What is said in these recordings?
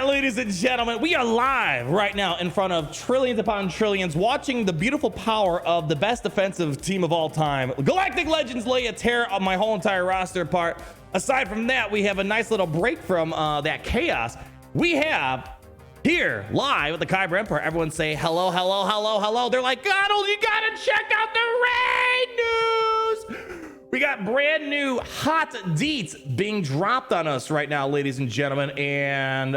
ladies and gentlemen, we are live right now in front of trillions upon trillions, watching the beautiful power of the best defensive team of all time. Galactic Legends lay a tear on my whole entire roster apart. Aside from that, we have a nice little break from that chaos. We have here live with the Kyber Empire. Everyone say hello, hello, hello, hello. They're like, Donald, you gotta check out the raid news. We got brand new hot deets being dropped on us right now, ladies and gentlemen, and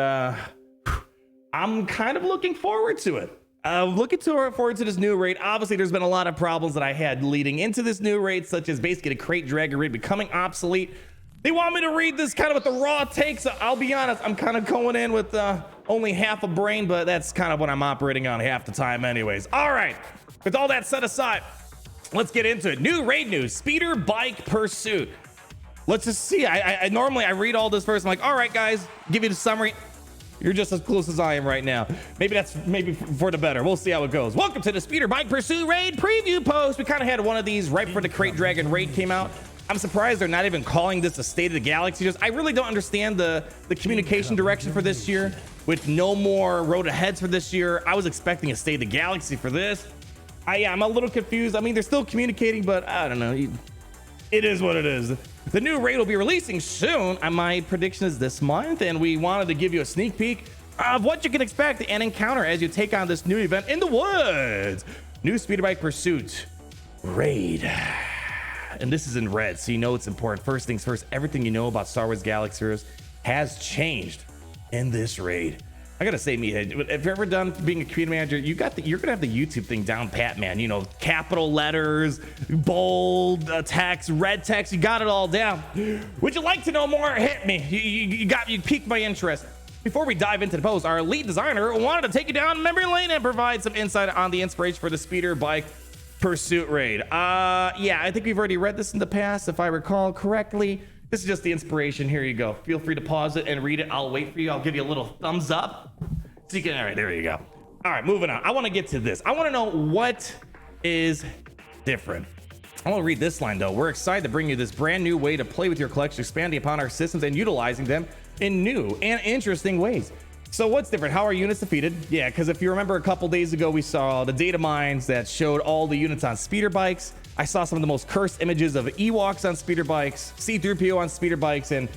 I'm kind of looking forward to it. Forward to this new raid. Obviously, there's been a lot of problems that I had leading into this new raid, such as basically the crate dragon raid becoming obsolete. They want me to read this kind of with the raw takes. I'll be honest, I'm kind of going in with only half a brain, but that's kind of what I'm operating on half the time anyways. All right, with all that set aside, let's get into it. New raid news, Speeder Bike Pursuit. Let's just see. I normally read all this first. I'm like, all right, guys, give you the summary. You're just as close as I am right now. Maybe for the better. We'll see how it goes. Welcome to the Speeder Bike Pursuit raid preview post. We kind of had one of these right before the Crate Dragon raid came out. I'm surprised they're not even calling this a State of the Galaxy. Just, I really don't understand the communication direction for this year with no more road aheads for this year. I was expecting a State of the Galaxy for this. I'm a little confused. I mean, they're still communicating, but I don't know. It is what it is. The new raid will be releasing soon. My prediction is this month, and we wanted to give you a sneak peek of what you can expect and encounter as you take on this new event in the woods. New Speeder Bike Pursuit raid. And this is in red, so you know it's important. First things first, everything you know about Star Wars Galaxy Heroes has changed in this raid. I gotta say, Mia, if you're ever done being a community manager, you're gonna have the YouTube thing down pat, man. You know, capital letters, bold text, red text, you got it all down. Would you like to know more? Hit me. You piqued my interest. Before we dive into the post, our lead designer wanted to take you down memory lane and provide some insight on the inspiration for the Speeder Bike Pursuit raid. Yeah, I think we've already read this in the past, if I recall correctly. This is just the inspiration. Here you go. Feel free to pause it and read it. I'll wait for you. I'll give you a little thumbs up. So you can, all right, there you go. All right, moving on. I want to get to this. I want to know what is different. I want to read this line though. We're excited to bring you this brand new way to play with your collection, expanding upon our systems and utilizing them in new and interesting ways. So what's different? How are units defeated? Yeah, because if you remember a couple days ago, we saw the data mines that showed all the units on speeder bikes. I saw some of the most cursed images of Ewoks on speeder bikes, C-3PO on speeder bikes, and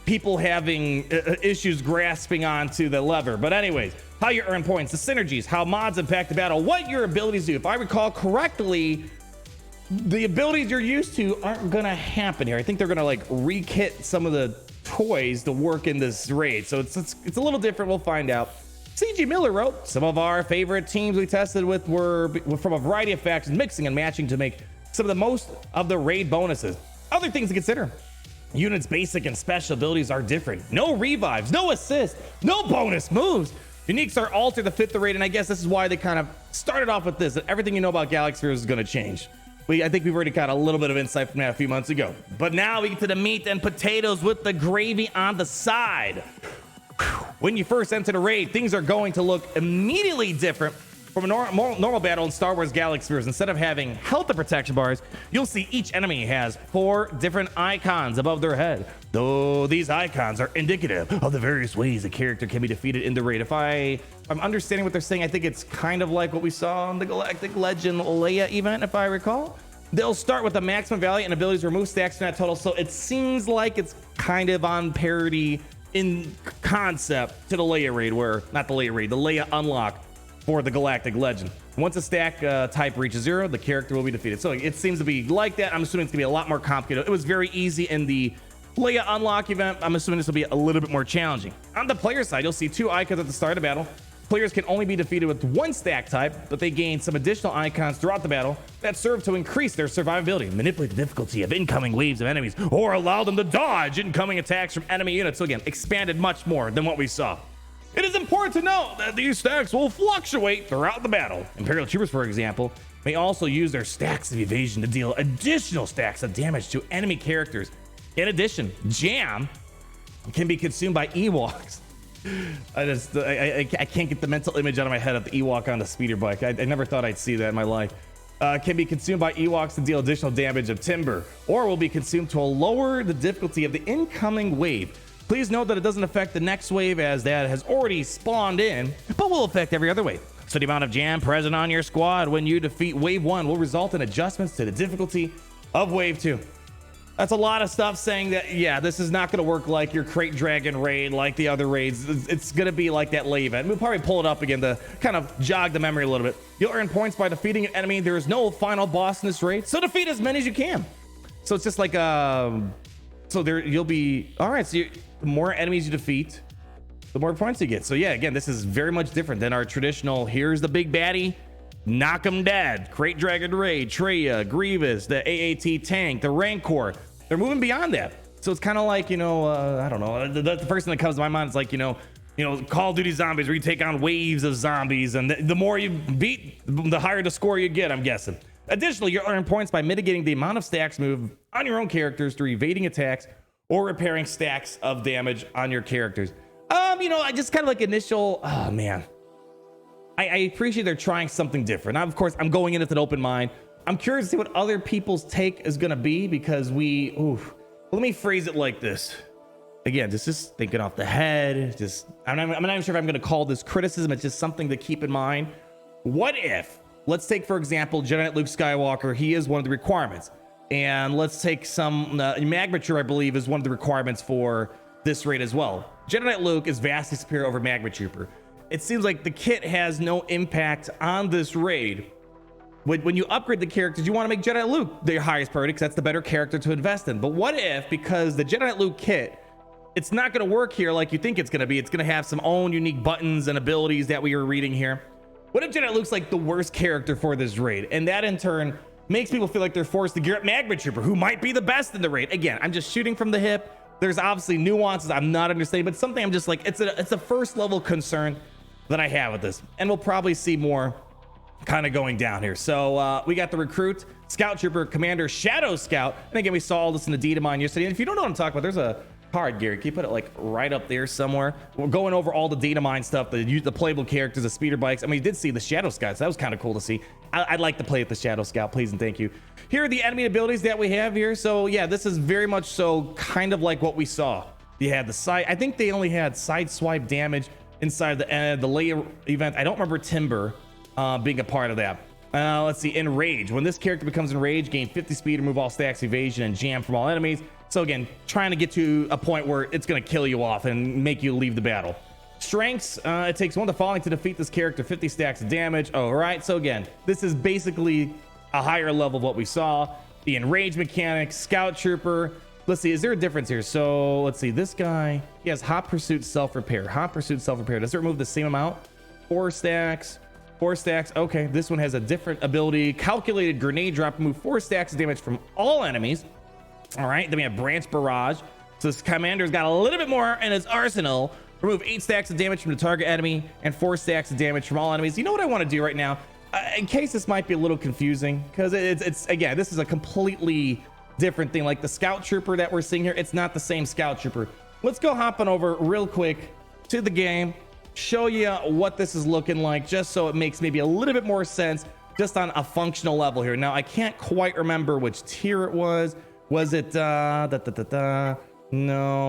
people having issues grasping onto the lever. But anyways, how you earn points, the synergies, how mods impact the battle, what your abilities do. If I recall correctly, the abilities you're used to aren't gonna happen here. I think they're gonna like re-kit some of the toys to work in this raid, so it's a little different. We'll find out. CG Miller wrote, some of our favorite teams we tested with were from a variety of factions, mixing and matching to make some of the most of the raid bonuses. Other things to consider: units basic and special abilities are different. No revives, no assists, no bonus moves. Uniques are altered to fit the raid, and I guess this is why they kind of started off with this, that everything you know about Galaxy Heroes is going to change. I think we've already got a little bit of insight from that a few months ago. But now we get to the meat and potatoes with the gravy on the side. When you first enter the raid, things are going to look immediately different from a normal battle in Star Wars Galaxy Heroes. Instead of having health and protection bars, you'll see each enemy has 4 different icons above their head. Though these icons are indicative of the various ways a character can be defeated in the raid. If I'm understanding what they're saying, I think it's kind of like what we saw in the Galactic Legend Leia event, if I recall. They'll start with the maximum value and abilities remove stacks from that total, so it seems like it's kind of on parity in concept to the Leia raid, where, not the Leia raid, the Leia unlock for the Galactic Legend. Once a stack type reaches 0, the character will be defeated. So it seems to be like that. I'm assuming it's gonna be a lot more complicated. It was very easy in the Leia unlock event. I'm assuming this will be a little bit more challenging. On the player side, you'll see 2 icons at the start of battle. Players can only be defeated with 1 stack type, but they gain some additional icons throughout the battle that serve to increase their survivability, manipulate the difficulty of incoming waves of enemies, or allow them to dodge incoming attacks from enemy units. So again, expanded much more than what we saw. It is important to note that these stacks will fluctuate throughout the battle. Imperial Troopers, for example, may also use their stacks of evasion to deal additional stacks of damage to enemy characters. In addition, Jam can be consumed by Ewoks. I can't get the mental image out of my head of the Ewok on the speeder bike. I never thought I'd see that in my life. Can be consumed by Ewoks to deal additional damage of timber, or will be consumed to lower the difficulty of the incoming wave. Please note that it doesn't affect the next wave as that has already spawned in, but will affect every other wave. So the amount of jam present on your squad when you defeat wave 1 will result in adjustments to the difficulty of wave 2. That's a lot of stuff saying that, yeah, this is not going to work like your Crate Dragon raid, like the other raids. It's going to be like that lay event. We'll probably pull it up again to kind of jog the memory a little bit. You'll earn points by defeating an enemy. There is no final boss in this raid, so defeat as many as you can. So it's just like, so there you'll be, all right, so the more enemies you defeat, the more points you get. So yeah, again, this is very much different than our traditional, here's the big baddie, knock them dead, Crate Dragon raid, Treya, Grievous, the AAT tank, the Rancor. They're moving beyond that. So it's kind of like, you know, I don't know, the first thing that comes to my mind is like, you know, Call of Duty Zombies, where you take on waves of zombies, and the more you beat, the higher the score you get, I'm guessing. Additionally, you'll earn points by mitigating the amount of stacks moved on your own characters through evading attacks or repairing stacks of damage on your characters. I just kind of like initial, oh man. I appreciate they're trying something different. Now, of course, I'm going in with an open mind. I'm curious to see what other people's take is going to be, because let me phrase it like this. Again, this is thinking off the head. I'm not even sure if I'm going to call this criticism. It's just something to keep in mind. What if, let's take, for example, Jedi Knight Luke Skywalker. He is one of the requirements. And let's take some, Magmature, I believe, is one of the requirements for this raid as well. Jedi Knight Luke is vastly superior over Magma Trooper. It seems like the kit has no impact on this raid. When you upgrade the characters, you want to make Jedi Knight Luke their highest priority, because that's the better character to invest in. But what if, because the Jedi Knight Luke kit, it's not going to work here like you think it's going to be. It's going to have some own unique buttons and abilities that we were reading here. What if Jedi Knight Luke's like the worst character for this raid? And that in turn makes people feel like they're forced to gear up Magma Trooper, who might be the best in the raid. Again, I'm just shooting from the hip. There's obviously nuances I'm not understanding, but something I'm just like, it's a first level concern that I have with this. And we'll probably see more kind of going down here. So we got the recruit, Scout Trooper, Commander, Shadow Scout. And again, we saw all this in the Datamine yesterday. And if you don't know what I'm talking about, there's a card, Gary. Can you put it like right up there somewhere? We're going over all the Datamine stuff, the playable characters, the speeder bikes. I mean, you did see the Shadow Scouts. That was kind of cool to see. I'd like to play with the Shadow Scout, please and thank you. Here are the enemy abilities that we have here. So yeah, this is very much so kind of like what we saw. You had the side, I think they only had side swipe damage inside the layer event. I don't remember Timber being a part of that. Let's see, Enrage. When this character becomes enraged, gain 50 speed, remove all stacks, evasion, and jam from all enemies. So again, trying to get to a point where it's going to kill you off and make you leave the battle. Strengths, it takes one of the following to defeat this character, 50 stacks of damage. All right, so again, this is basically a higher level of what we saw. The Enrage mechanics, Scout Trooper. Let's see, is there a difference here? So let's see, this guy, he has Hot Pursuit Self-Repair. Hot Pursuit Self-Repair, does it remove the same amount? 4 stacks. Okay, this one has a different ability. Calculated Grenade Drop, remove 4 stacks of damage from all enemies. All right, then we have Branch Barrage. So this commander's got a little bit more in his arsenal. Remove 8 stacks of damage from the target enemy and 4 stacks of damage from all enemies. You know what I want to do right now? In case this might be a little confusing, because it's again, this is a completely different thing. Like the Scout Trooper that we're seeing here, it's not the same Scout Trooper. Let's go hopping over real quick to the game, show you what this is looking like, just so it makes maybe a little bit more sense just on a functional level here. Now, I can't quite remember which tier it was. Was it no,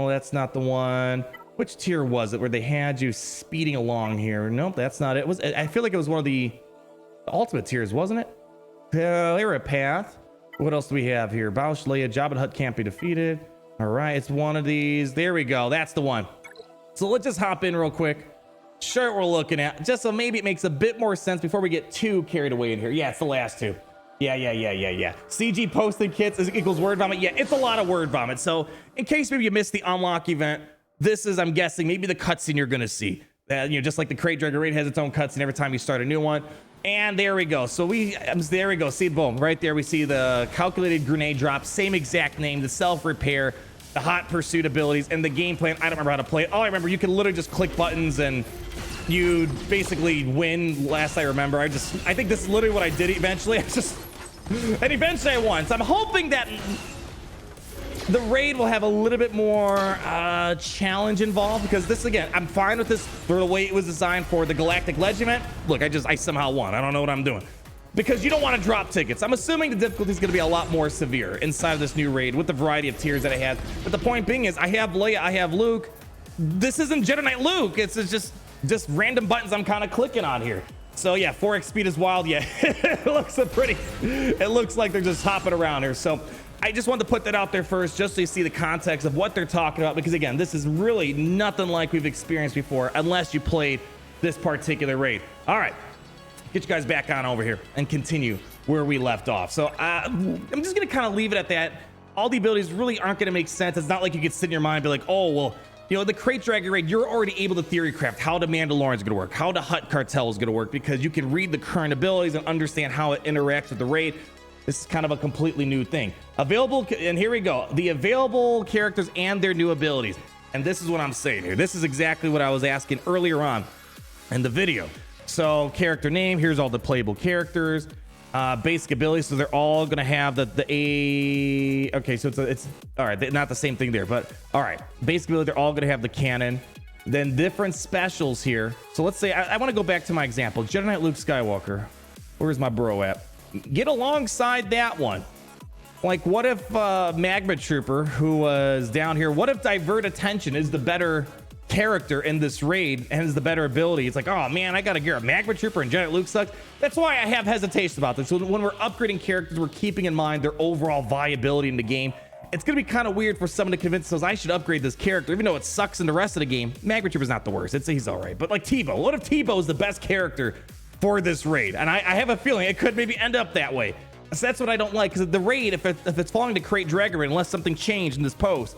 that's not the one. Which tier was it where they had you speeding along here? Nope, that's not it. I feel like it was one of the ultimate tiers, wasn't it? Here a path. What else do we have here? Bausch Leia, Jabba the Hutt can't be defeated. All right, it's one of these. There we go. That's the one. So let's just hop in real quick. Show what we're looking at, just so maybe it makes a bit more sense before we get too carried away in here. Yeah, it's the last two. Yeah. CG posted kits equals word vomit. Yeah, it's a lot of word vomit. So in case maybe you missed the unlock event, this is, I'm guessing, maybe the cutscene you're gonna see. Just like the Crate Dragon raid has its own cutscene every time you start a new one. And there we go. So there we go. See, boom, right there we see the calculated grenade drop, same exact name, the self-repair, the hot pursuit abilities, and the game plan. I don't remember how to play it. All I remember, you can literally just click buttons and you basically win. Last I remember, I think this is literally what I did eventually. And eventually I won. So I'm hoping that the raid will have a little bit more challenge involved, because this, again, I'm fine with this for the way it was designed for the Galactic Legend event. Look, I somehow won. I don't know what I'm doing. because you don't want to drop tickets. I'm assuming the difficulty is going to be a lot more severe inside of this new raid with the variety of tiers that I had. But the point being is I have Leia, I have Luke. This isn't Jedi Knight Luke. It's just random buttons I'm kind of clicking on here. So yeah, 4x speed is wild. Yeah, it looks like they're just hopping around here. So I just wanted to put that out there first, just so you see the context of what they're talking about, because again, this is really nothing like we've experienced before unless you played this particular raid. All right, get you guys back on over here and continue where we left off. So I'm just gonna kind of leave it at that. All the abilities really aren't gonna make sense. It's not like you could sit in your mind and be like, oh, well, you know, the Crate Dragon raid, you're already able to theory craft how the Mandalorian is going to work, how the Hutt Cartel is going to work, because you can read the current abilities and understand how it interacts with the raid. This is kind of a completely new thing. Available, and here we go, the available characters and their new abilities. And this is what I'm saying here. This is exactly what I was asking earlier on in the video. So character name, here's all the playable characters. Basic abilities, so they're all gonna have okay, so it's all right, not the same thing there, but all right, basic ability, they're all gonna have the cannon. Then different specials here. So let's say I want to go back to my example, Jedi Knight Luke Skywalker. Where's my bro at? Get alongside that one. Like, what if Magma Trooper, who was down here, what if Divert Attention is the better character in this raid and has the better ability? It's like, oh man, I gotta gear up Magma Trooper and Jedi Knight Luke sucks. That's why I have hesitation about this. So when we're upgrading characters, we're keeping in mind their overall viability in the game. It's gonna be kind of weird for someone to convince themselves I should upgrade this character, even though it sucks in the rest of the game. Magma Trooper's not the worst. He's all right. But like Tebow, what if Tebow is the best character for this raid? And I have a feeling it could maybe end up that way. So that's what I don't like, because the raid, if it's falling to Crate Dragon raid, unless something changed in this post,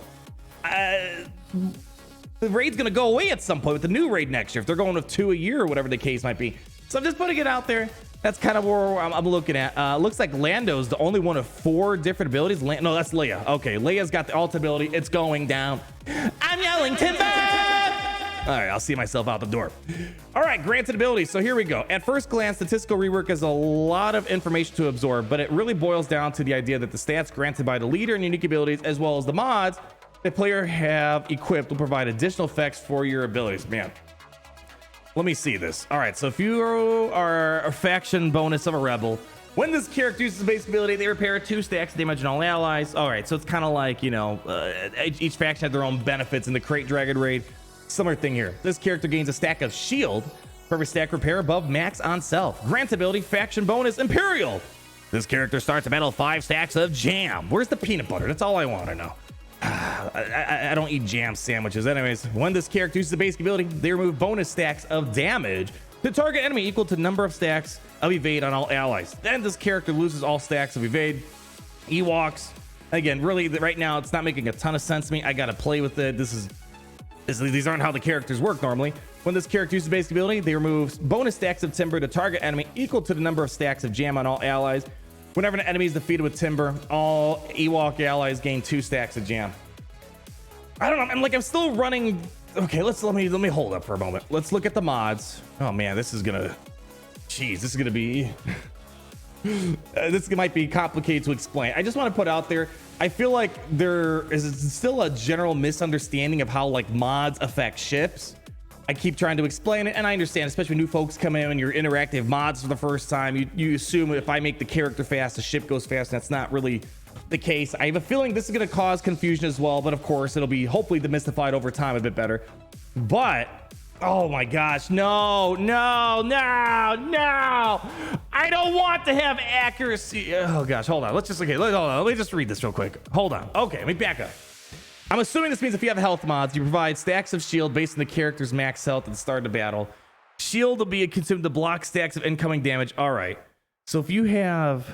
the raid's gonna go away at some point with the new raid next year, if they're going with 2 a year or whatever the case might be. So I'm just putting it out there. That's kind of where I'm looking at. Looks like Lando's the only one of 4 different abilities. No, that's Leia. Okay, Leia's got the alt ability. It's going down. I'm yelling timber. All right, I'll see myself out the door. All right, granted abilities. So here we go. At first glance, statistical rework is a lot of information to absorb, but it really boils down to the idea that the stats granted by the leader and unique abilities, as well as the mods the player have equipped, will provide additional effects for your abilities. Man, let me see this. All right, so if you are a faction bonus of a rebel, when this character uses the base ability, they repair 2 stacks of damage on all allies. All right, so it's kind of like, you know, each faction had their own benefits in the Crate Dragon raid. Similar thing here. This character gains a stack of shield for every stack repair above max on self. Grant ability, faction bonus, Imperial. This character starts a battle with 5 stacks of jam. Where's the peanut butter? That's all I want to know. I don't eat jam sandwiches. Anyways, when this character uses the basic ability, they remove bonus stacks of damage to target enemy equal to number of stacks of evade on all allies. Then this character loses all stacks of evade. Ewoks, again, really right now it's not making a ton of sense to me. I gotta play with it. These aren't how the characters work normally. When this character uses basic ability, they remove bonus stacks of timber to target enemy equal to the number of stacks of jam on all allies. Whenever an enemy is defeated with timber, all Ewok allies gain 2 stacks of jam. I don't know. I'm still running. Okay, let me hold up for a moment. Let's look at the mods. Oh man, this is gonna be this might be complicated to explain. I just want to put out there, I feel like there is still a general misunderstanding of how like mods affect ships. I keep trying to explain it, and I understand, especially when new folks come in and you're interactive mods for the first time, you assume if I make the character fast, the ship goes fast, and that's not really the case. I have a feeling this is going to cause confusion as well, but of course it'll be hopefully demystified over time a bit better. But oh my gosh, no, I don't want to have accuracy. Oh gosh, hold on, let me just read this real quick. Hold on. Okay, let me back up. I'm assuming this means if you have health mods, you provide stacks of shield based on the character's max health at the start of the battle. Shield will be consumed to block stacks of incoming damage. All right, so if you have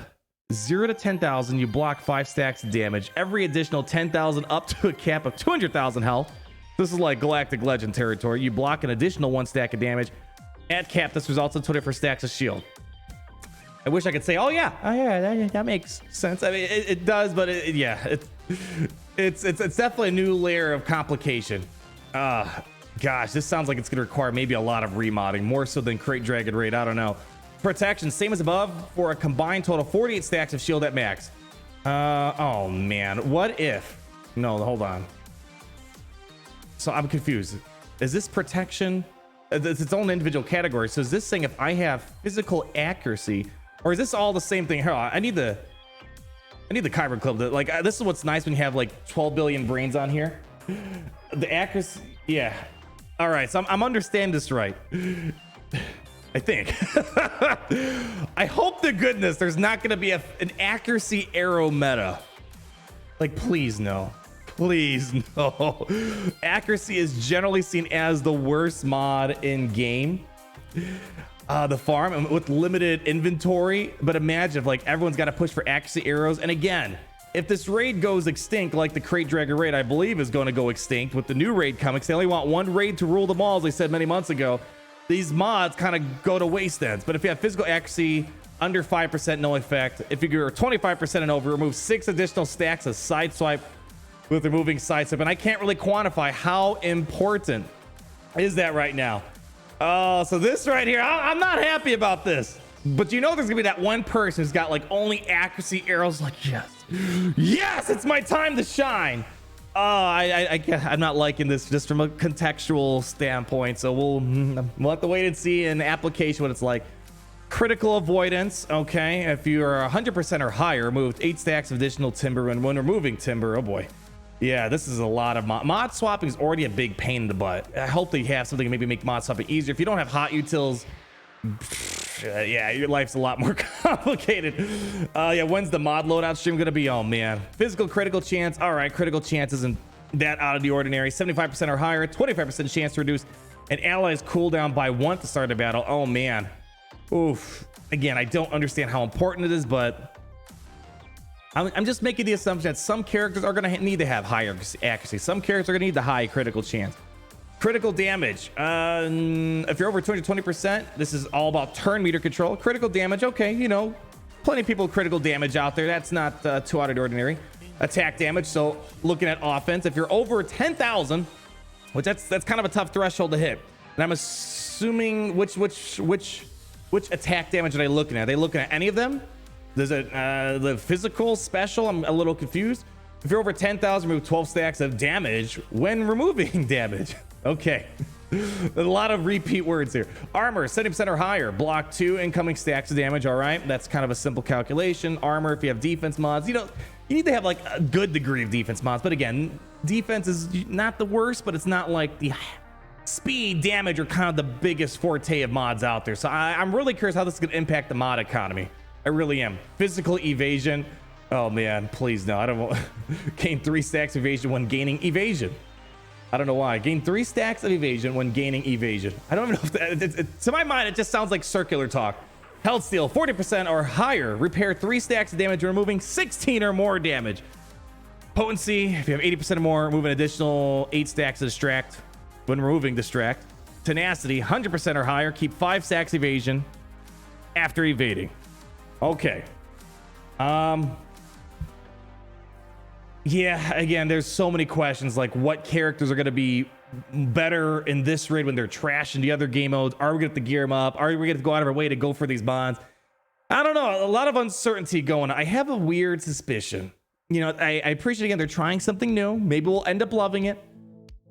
0 to 10,000, you block 5 stacks of damage. Every additional 10,000 up to a cap of 200,000 health. This is like Galactic Legend territory. You block an additional 1 stack of damage. At cap, this results in 24 stacks of shield. I wish I could say, oh yeah, that makes sense. I mean, it does, but it's definitely a new layer of complication. Gosh, this sounds like it's gonna require maybe a lot of remodding, more so than Crate Dragon raid. I don't know. Protection, same as above, for a combined total 48 stacks of shield at max. Oh man, what if? No, hold on. So I'm confused. Is this protection? It's its own individual category. So is this saying if I have physical accuracy Or is this all the same thing? Here, I need the Kyber Club. Like, this is what's nice when you have like 12 billion brains on here. The accuracy, yeah. All right, so I'm understanding this right. I think. I hope to goodness there's not going to be an accuracy arrow meta. Like, please no. Please no. Accuracy is generally seen as the worst mod in game. The farm with limited inventory, but imagine if like everyone's got to push for accuracy arrows. And again, if this raid goes extinct, like the Crate Dragon raid, I believe is going to go extinct with the new raid coming. They only want one raid to rule them all, as they said many months ago. These mods kind of go to waste ends. But if you have physical accuracy under 5%, no effect. If you're 25% and over, remove 6 additional stacks of sideswipe with removing sideswipe. And I can't really quantify how important is that right now. Oh, so this right here, I'm not happy about this. But you know there's gonna be that one person who's got like only accuracy arrows. Like, yes, it's my time to shine. I'm not liking this just from a contextual standpoint. So we'll have to wait and see in application what it's like. Critical avoidance, okay. If you are 100% or higher, remove 8 stacks of additional timber, and when removing timber, oh boy. Yeah, this is a lot of mod swapping is already a big pain in the butt. I hope they have something to maybe make mod swapping easier. If you don't have hot utils, yeah, your life's a lot more complicated. Yeah, when's the mod loadout stream gonna be? Oh man, physical critical chance. All right, critical chance isn't that out of the ordinary. 75% or higher, 25% chance to reduce an ally's cooldown by 1 to start a battle. Oh man, oof. Again, I don't understand how important it is, but I'm just making the assumption that some characters are going to need to have higher accuracy. Some characters are going to need the high critical chance. Critical damage. If you're over 220%, this is all about turn meter control. Critical damage, okay, you know, plenty of people with critical damage out there. That's not too out of the ordinary. Attack damage, so looking at offense, if you're over 10,000, which that's kind of a tough threshold to hit. And I'm assuming which attack damage are they looking at? Are they looking at any of them? There's the physical special. I'm a little confused. If you're over 10,000, remove 12 stacks of damage when removing damage. Okay. A lot of repeat words here. Armor, 70% or higher. Block 2 incoming stacks of damage. All right. That's kind of a simple calculation. Armor, if you have defense mods, you need to have like a good degree of defense mods. But again, defense is not the worst, but it's not like the speed, damage are kind of the biggest forte of mods out there. So I'm really curious how this is going to impact the mod economy. I really am. Physical evasion. Oh man, please no. I don't want gain 3 stacks of evasion when gaining evasion. I don't know why. Gain 3 stacks of evasion when gaining evasion. I don't even know if that, to my mind, it just sounds like circular talk. Health steal, 40% or higher. Repair 3 stacks of damage, removing 16 or more damage. Potency, if you have 80% or more, remove an additional 8 stacks of distract when removing distract. Tenacity, 100% or higher. Keep 5 stacks evasion after evading. Okay. Yeah, again, there's so many questions, like what characters are going to be better in this raid when they're trashing the other game modes? Are we going to have to gear them up? Are we going to go out of our way to go for these bonds? I don't know. A lot of uncertainty going on. I have a weird suspicion. You know, I appreciate, again, they're trying something new. Maybe we'll end up loving it.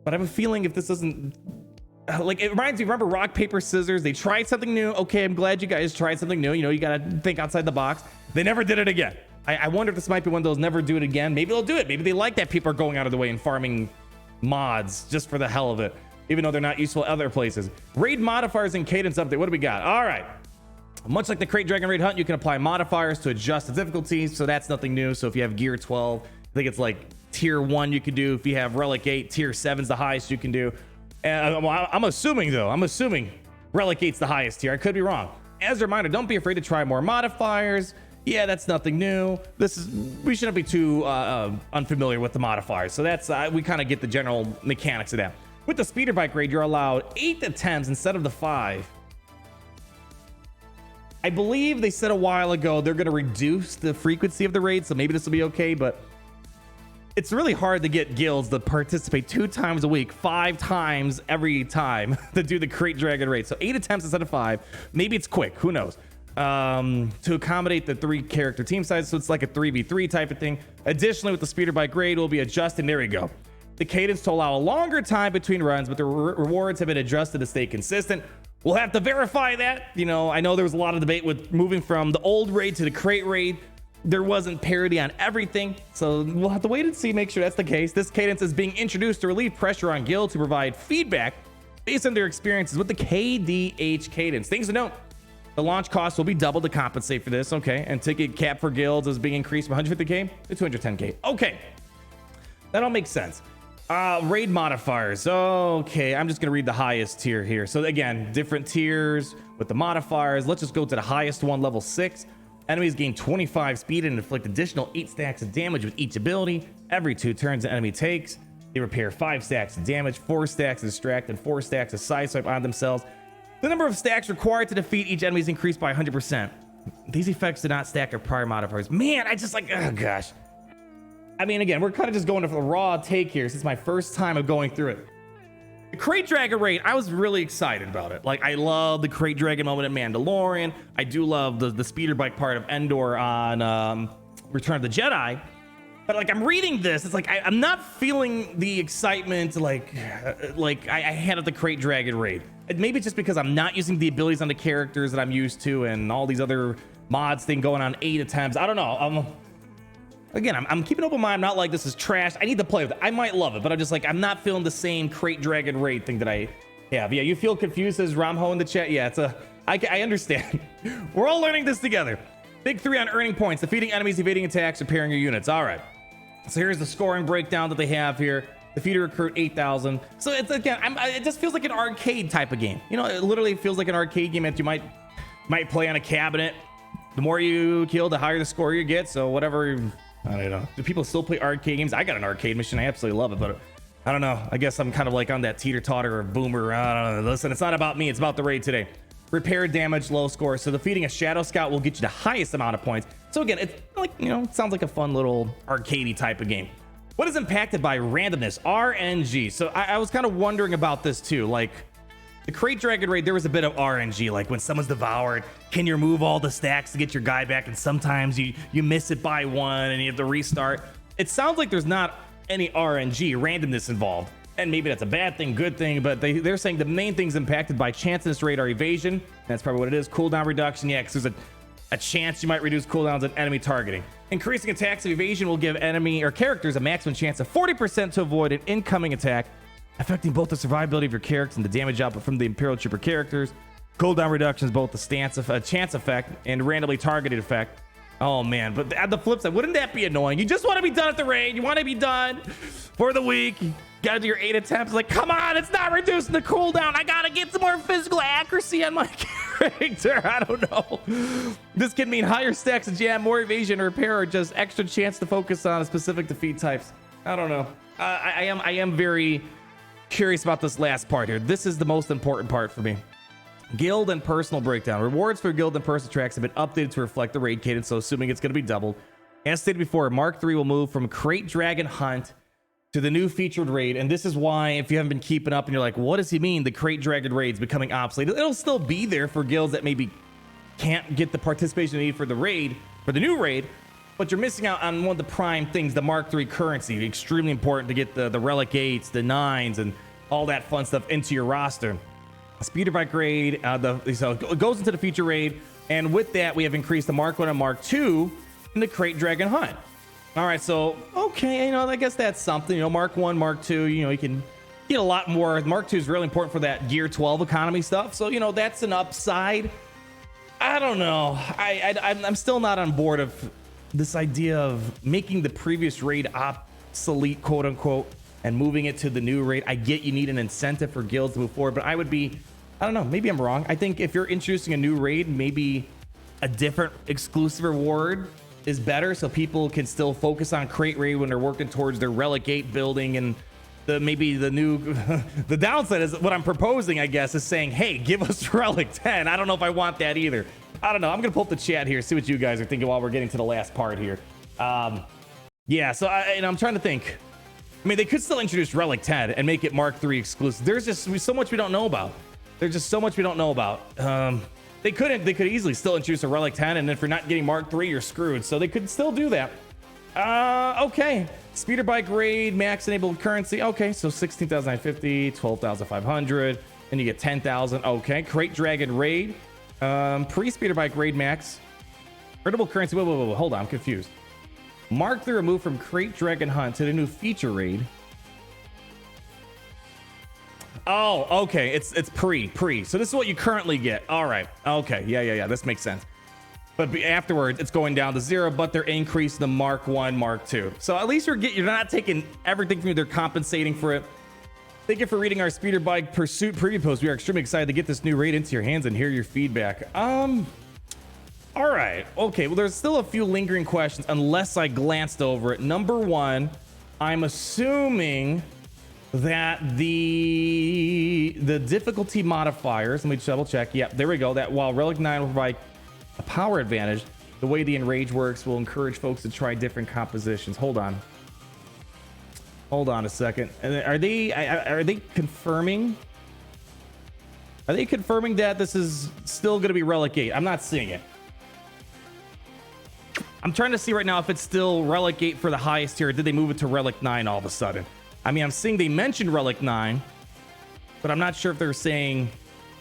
But I have a feeling if this doesn't... Like, it reminds me, remember rock, paper, scissors? They tried something new. Okay, I'm glad you guys tried something new. You know, you got to think outside the box. They never did it again. I wonder if this might be one of those never do it again. Maybe they'll do it. Maybe they like that people are going out of the way and farming mods just for the hell of it, even though they're not useful other places. Raid modifiers and cadence update. What do we got? All right. Much like the Crate Dragon Raid Hunt, you can apply modifiers to adjust the difficulty. So that's nothing new. So if you have Gear 12, I think it's like Tier 1 you can do. If you have Relic 8, Tier 7's the highest you can do. I'm assuming Relic 8's the highest tier. I could be wrong. As a reminder, don't be afraid to try more modifiers. Yeah, that's nothing new. We shouldn't be too unfamiliar with the modifiers. So that's we kind of get the general mechanics of that. With the speeder bike raid, you're allowed 8 attempts instead of the 5. I believe they said a while ago they're going to reduce the frequency of the raid, so maybe this will be okay, but it's really hard to get guilds to participate 2 times a week, 5 times every time to do the Crate Dragon raid. So 8 attempts instead of 5. Maybe it's quick. Who knows? To accommodate the 3 character team size. So it's like a 3v3 type of thing. Additionally, with the speeder bike raid, will be adjusted. There we go. The cadence to allow a longer time between runs, but the rewards have been adjusted to stay consistent. We'll have to verify that. You know, I know there was a lot of debate with moving from the old raid to the crate raid. There wasn't parity on everything, so we'll have to wait and see, make sure that's the case. This cadence is being introduced to relieve pressure on guilds to provide feedback based on their experiences with the KDH cadence. Things to note: the launch cost will be doubled to compensate for this. Okay, and ticket cap for guilds is being increased from 150k to 210k. Okay, that all makes sense. Raid modifiers. Okay, I'm just gonna read the highest tier here. So again, different tiers with the modifiers. Let's just go to the highest one, level 6. Enemies gain 25 speed and inflict additional 8 stacks of damage with each ability every 2 turns the enemy takes. They repair 5 stacks of damage, 4 stacks of distract, and 4 stacks of sideswipe on themselves. The number of stacks required to defeat each enemy is increased by 100%. These effects do not stack with prior modifiers. Man, I just like, oh gosh. I mean, again, we're kind of just going for the raw take here. This is my first time of going through it. The Crate Dragon raid, I was really excited about it. Like, I love the Crate Dragon moment in Mandalorian. I do love the speeder bike part of Endor on Return of the Jedi. But like, I'm reading this, it's like I'm not feeling the excitement like I had at the Crate Dragon raid. Maybe just because I'm not using the abilities on the characters that I'm used to, and all these other mods thing going on 8 attempts. I don't know. Again, I'm keeping an open mind. I'm not like this is trash. I need to play with it. I might love it, but I'm just like, I'm not feeling the same Crate Dragon raid thing that I have. Yeah, you feel confused, says Ramho in the chat. Yeah, I understand. We're all learning this together. Big 3 on earning points: defeating enemies, evading attacks, repairing your units. All right. So here's the scoring breakdown that they have here. Defeat or recruit 8,000. So it's, again, it just feels like an arcade type of game. You know, it literally feels like an arcade game that you might play on a cabinet. The more you kill, the higher the score you get. So whatever. I don't know. Do people still play arcade games? I got an arcade machine. I absolutely love it, but I don't know. I guess I'm kind of like on that teeter-totter or boomer. I don't know. Listen, it's not about me. It's about the raid today. Repair damage, low score. So defeating a Shadow Scout will get you the highest amount of points. So again, it's like, you know, it sounds like a fun little arcadey type of game. What is impacted by randomness? RNG. So I was kind of wondering about this too. Like, the Crate Dragon raid, there was a bit of RNG, like when someone's devoured, can you remove all the stacks to get your guy back? And sometimes you miss it by 1 and you have to restart. It sounds like there's not any RNG, randomness involved. And maybe that's a bad thing, good thing, but they're saying the main things impacted by chance in this raid are evasion. That's probably what it is. Cooldown reduction, yeah, because there's a chance you might reduce cooldowns and enemy targeting. Increasing attacks of evasion will give enemy or characters a maximum chance of 40% to avoid an incoming attack, affecting both the survivability of your characters and the damage output from the Imperial Trooper characters. Cooldown reduction is both the chance effect and randomly targeted effect. Oh man, but at the flip side, wouldn't that be annoying? You just want to be done at the raid. You want to be done for the week. You gotta do your 8 attempts. Like, come on, it's not reducing the cooldown. I gotta get some more physical accuracy on my character. I don't know. This can mean higher stacks of jam, more evasion or repair, or just extra chance to focus on specific defeat types. I don't know. I am very curious about this last part here. This is the most important part for me. Guild and personal breakdown. Rewards for guild and personal tracks have been updated to reflect the raid cadence, so assuming it's going to be doubled. As stated before, Mark III will move from Crate Dragon Hunt to the new featured raid, and this is why, if you haven't been keeping up and you're like, what does he mean the Crate Dragon raid's becoming obsolete? It'll still be there for guilds that maybe can't get the participation they need for the raid, for the new raid, but you're missing out on one of the prime things, the Mark III currency. Extremely important to get the Relic 8s, the 9s, and all that fun stuff into your roster. Speeder Bike raid, so it goes into the feature raid, and with that, we have increased the Mark 1 and Mark 2 in the Crate Dragon Hunt. All right, so, okay, you know, I guess that's something. You know, Mark 1, Mark 2, you know, you can get a lot more. Mark 2 is really important for that Gear 12 economy stuff, so, you know, that's an upside. I don't know. I'm still not on board of this idea of making the previous raid obsolete, quote unquote, and moving it to the new raid. I get you need an incentive for guilds to move forward, but I don't know, maybe I'm wrong. I think if you're introducing a new raid, maybe a different exclusive reward is better, so people can still focus on crate raid when they're working towards their Relic 8 building. And maybe the new the downside is what I'm proposing, I guess, is saying, hey, give us Relic 10. I don't know if I want that either. I don't know. I'm gonna pull up the chat here, see what you guys are thinking while we're getting to the last part here. Yeah, so I'm trying to think. I mean, they could still introduce Relic 10 and make it Mark III exclusive. There's just so much we don't know about. There's just so much we don't know about. They could easily still introduce a Relic 10, and if you're not getting Mark III, you're screwed. So they could still do that. Okay. Speeder Bike raid, max enabled currency. Okay, so 16,950, 12,500. and you get 10,000. Okay, Crate Dragon Raid, pre-Speeder Bike Raid Max, earnable currency. Whoa, hold on, I'm confused. Mark the remove from Crate Dragon Hunt to the new feature raid. Oh, okay, it's pre. So this is what you currently get. All right, okay, yeah, this makes sense. But afterwards, it's going down to 0, but they're increasing the Mark 1, Mark 2. So at least you're not taking everything from you, they're compensating for it. Thank you for reading our Speeder Bike Pursuit preview post. We are extremely excited to get this new raid into your hands and hear your feedback. All right, okay, well, there's still a few lingering questions unless I glanced over it. Number 1, I'm assuming that the difficulty modifiers, let me double check. Yep, there we go. That while Relic 9 will provide a power advantage, the way the Enrage works will encourage folks to try different compositions. Hold on a second. And are they confirming that this is still going to be Relic 8? I'm not seeing it. I'm trying to see right now if it's still Relic 8 for the highest tier, or did they move it to Relic 9 all of a sudden? I mean, I'm seeing they mentioned Relic 9, but I'm not sure if they're saying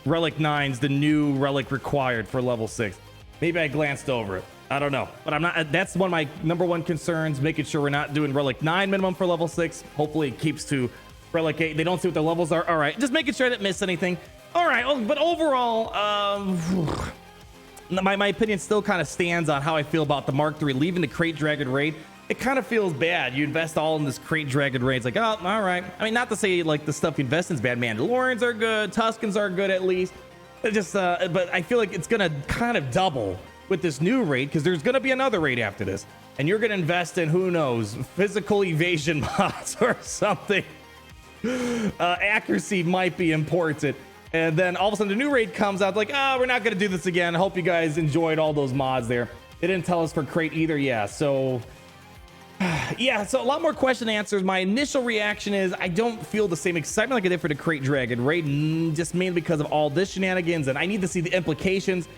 Relic 9's the new Relic required for level 6. Maybe I glanced over it. I don't know, but I'm not. That's one of my number 1 concerns, making sure we're not doing Relic 9 minimum for level 6. Hopefully it keeps to Relic 8. They don't see what the levels are. All right, just making sure I didn't miss anything. All right, but overall, my opinion still kind of stands on how I feel about the Mark III leaving the Crate Dragon Raid. It kind of feels bad. You invest all in this Crate Dragon Raid. It's like, oh, all right. I mean, not to say like the stuff you invest in is bad. Mandalorians are good. Tuscans are good at least. It just, but I feel like it's gonna kind of double with this new raid because there's gonna be another raid after this, and you're gonna invest in, who knows, physical evasion mods or something. Accuracy might be important. And then all of a sudden the new raid comes out like, oh, we're not gonna do this again. I hope you guys enjoyed all those mods there. They didn't tell us for Crate either. Yeah, so yeah, so a lot more question answers. My initial reaction is I don't feel the same excitement like I did for the Crate Dragon Raid, just mainly because of all this shenanigans, and I need to see the implications.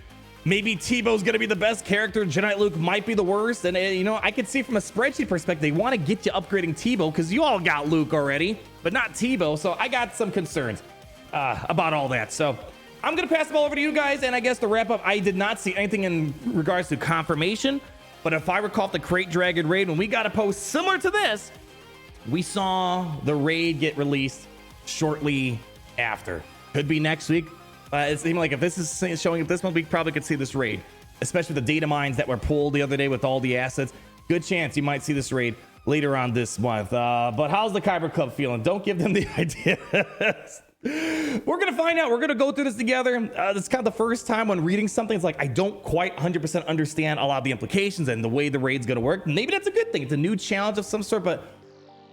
Maybe Tebow's gonna be the best character, Jedi Luke might be the worst, and you know, I could see from a spreadsheet perspective they want to get you upgrading Tebow because you all got Luke already, but not Tebow. So I got some concerns about all that. So I'm gonna pass the ball over to you guys, and I guess to wrap up, I did not see anything in regards to confirmation. But if I recall the Crate Dragon Raid, when we got a post similar to this, we saw the raid get released shortly after. Could be next week. It seemed like if this is showing up this month, we probably could see this raid, especially the data mines that were pulled the other day with all the assets. Good chance you might see this raid later on this month. But how's the Kyber Club feeling? Don't give them the ideas. We're gonna find out. We're gonna go through this together. This is kind of the first time when reading something, it's like I don't quite 100% understand a lot of the implications and the way the raid's gonna work. Maybe that's a good thing. It's a new challenge of some sort, but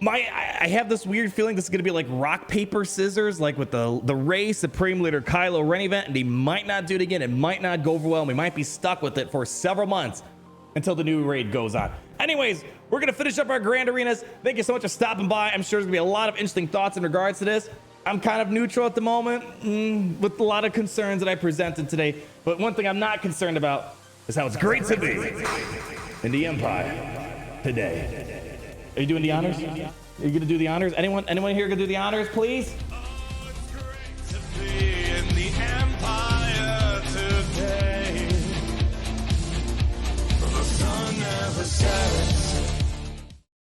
I have this weird feeling this is gonna be like rock paper scissors, like with the Rey Supreme Leader Kylo Ren event, and they might not do it again. It might not go over well, and we might be stuck with it for several months until the new raid goes on. Anyways, we're gonna finish up our Grand Arenas. Thank you so much for stopping by. I'm sure there's gonna be a lot of interesting thoughts in regards to this. I'm kind of neutral at the moment with a lot of concerns that I presented today. But one thing I'm not concerned about is how it's great to be in the Empire today. Are you doing the honors? Are you going to do the honors? Anyone here going to do the honors, please?